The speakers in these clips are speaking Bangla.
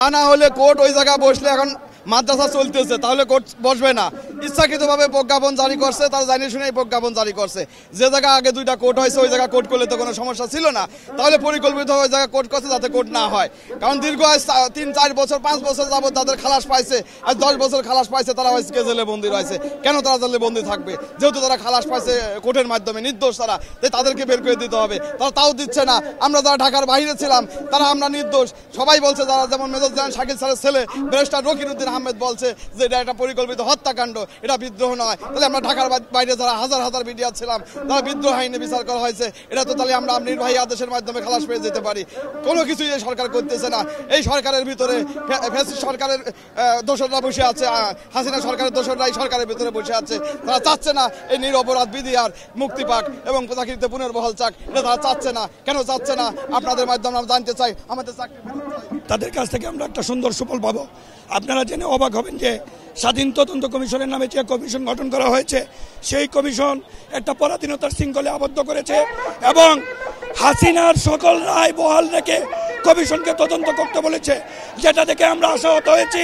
তা না হলে কোর্ট ওই জায়গায় বসলে এখন মাদ্রাসা চলতেছে, তাহলে কোর্ট বসবে না। ইচ্ছাকৃতভাবে প্রজ্ঞাপন জারি করছে, তারা জানিয়ে শুনে প্রজ্ঞাপন জারি করছে। যে জায়গা আগে দুইটা কোর্ট হয়েছে ওই জায়গা কোর্ট করলে তো কোনো সমস্যা ছিল না, তাহলে পরিকল্পিত ওই জায়গায় কোর্ট করছে যাতে কোর্ট না হয়। কারণ দীর্ঘ 3-4 বছর 5 বছর যাবত তাদের খালাস পাইছে, আজ 10 বছর খালাস পাইছে, তারা আজকে জেলে বন্দী রয়েছে। কেন তারা জেলে বন্দী থাকবে? যেহেতু তারা খালাস পাইছে কোর্টের মাধ্যমে, নির্দোষ তারা, তাই তাদেরকে বের করে দিতে হবে। তারা তাও দিচ্ছে না। আমরা যারা ঢাকার বাইরে ছিলাম তারা আমরা নির্দোষ সবাই বলছে, যারা যেমন মেজর জাহান শাকিল স্যারের ছেলে ব্যারিস্টার রকিরউদ্দিন আহমেদ বলছে যে এটা একটা পরিকল্পিত হত্যাকাণ্ড, এটা বিদ্রোহ নয়। তাহলে আমরা ঢাকার বাইরে যারা হাজার হাজার মিডিয়া ছিলাম তারা বিদ্রোহ আইনে বিচার করা হয়েছে, এটা তো তাহলে আমরা নির্বাহী আদেশের মাধ্যমে খালাস পেয়ে যেতে পারি। কোনো কিছুই এই সরকার করতেছে না। এই সরকারের ভিতরে ফ্যাসিস্ট সরকারের দোসররা বসে আছে, হাসিনা সরকারের দোসররা এই সরকারের ভিতরে বসে আছে। তারা চাচ্ছে না এই নিরপরাধ বিডিআর মুক্তি পাক এবং চাকরিতে পুনর্বহাল চাক, এটা তারা চাচ্ছে না। কেন চাচ্ছে না আপনাদের মাধ্যমে আমরা জানতে চাই। আমাদের চাকরি তাদের কাছ থেকে আমরা একটা সুন্দর সুফল পাবো। আপনারা জেনে অবাক হবেন যে স্বাধীন তদন্ত কমিশনের নামে যে কমিশন গঠন করা হয়েছে সেই কমিশন একটা পরাধীনতার শৃঙ্খলে আবদ্ধ করেছে এবং হাসিনার সকল রায় বহাল রেখে কমিশনকে তদন্ত করতে বলেছে, যেটা দেখে আমরা আশাহত হয়েছি।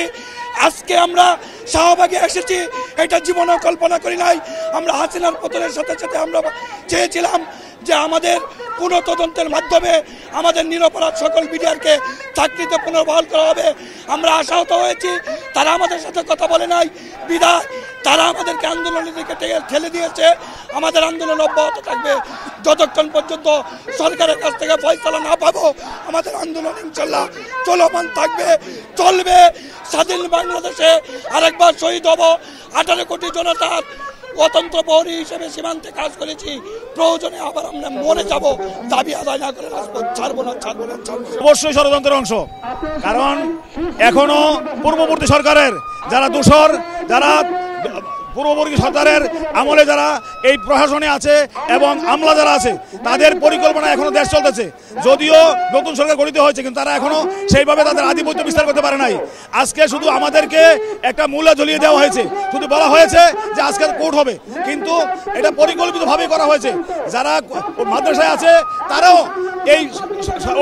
আজকে আমরা শাহবাগে এসেছি, এটা জীবনেও কল্পনা করি নাই। আমরা হাসিনার পতনের সাথে সাথে আমরা চেয়েছিলাম যে আমাদের পুনঃ তদন্তের মাধ্যমে আমাদের নিরপরাধ সকল মিডিয়ারকে চাকরিতে পুনর্বহাল করা হবে। আমরা আশাহত হয়েছি, তারা আমাদের সাথে কথা বলে নাই বিধায় তারা আমাদেরকে আন্দোলনের দিকে ঠেলে দিয়েছে। আমাদের আন্দোলন অব্যাহত থাকবে যতক্ষণ পর্যন্ত সরকারের কাছ থেকে ফয়সালা না পাবো। আমাদের আন্দোলন ইনশাল্লাহ চলমান থাকবে, চলবে। স্বাধীন বাংলাদেশে আরেকবার শহীদ হব। 18 কোটি জনতার অতন্ত্র প্রহরী হিসেবে সীমান্তে কাজ করেছি, প্রয়োজনে আবার আমরা মরে যাব, দাবি আদায় না করে রাজপথ ছাড়বো না। অবশ্যই ষড়যন্ত্রের অংশ, কারণ এখনো পূর্ববর্তী সরকারের যারা দোষর, যারা পূর্ববর্তী সরকারের আমলে যারা এই প্রশাসনে আছে এবং আমলা যারা আছে তাদের পরিকল্পনা এখনো দেশ চলতেছে। যদিও নতুন সরকার গঠিত হয়েছে কিন্তু তারা এখনো সেইভাবে তাদের আধিপত্য বিস্তার করতে পারে নাই। আজকে শুধু আমাদেরকে একটা মূল্য ঝুলিয়ে দেওয়া হয়েছে, শুধু বলা হয়েছে যে আজকে কোর্ট হবে, কিন্তু এটা পরিকল্পিতভাবে করা হয়েছে। যারা মাদ্রাসায় আছে তারাও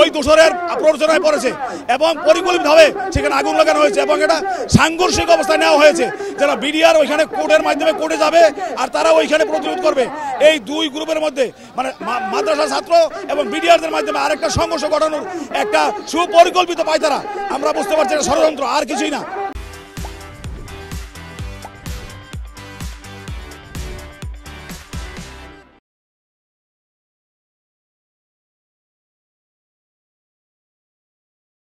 ওই দোষরের প্ররোচনায় পড়েছে এবং পরিকল্পিতভাবে সেখানে আগুন লাগানো হয়েছে এবং এটা সাংঘর্ষিক অবস্থায় নেওয়া হয়েছে। যারা বিডিআর ওইখানে কোর্টের মাধ্যমে কোর্টে যাবে আর তারা ওইখানে প্রতিরোধ করবে। এই দুই গ্রুপের মধ্যে মানে মাদ্রাসা ছাত্র এবং বিডিআরদের মাধ্যমে আরেকটা সংঘর্ষ ঘটানোর একটা সুপরিকল্পিত পায়তারা। আমরা বুঝতে পারছি এটা ষড়যন্ত্র, আর কিছুই না।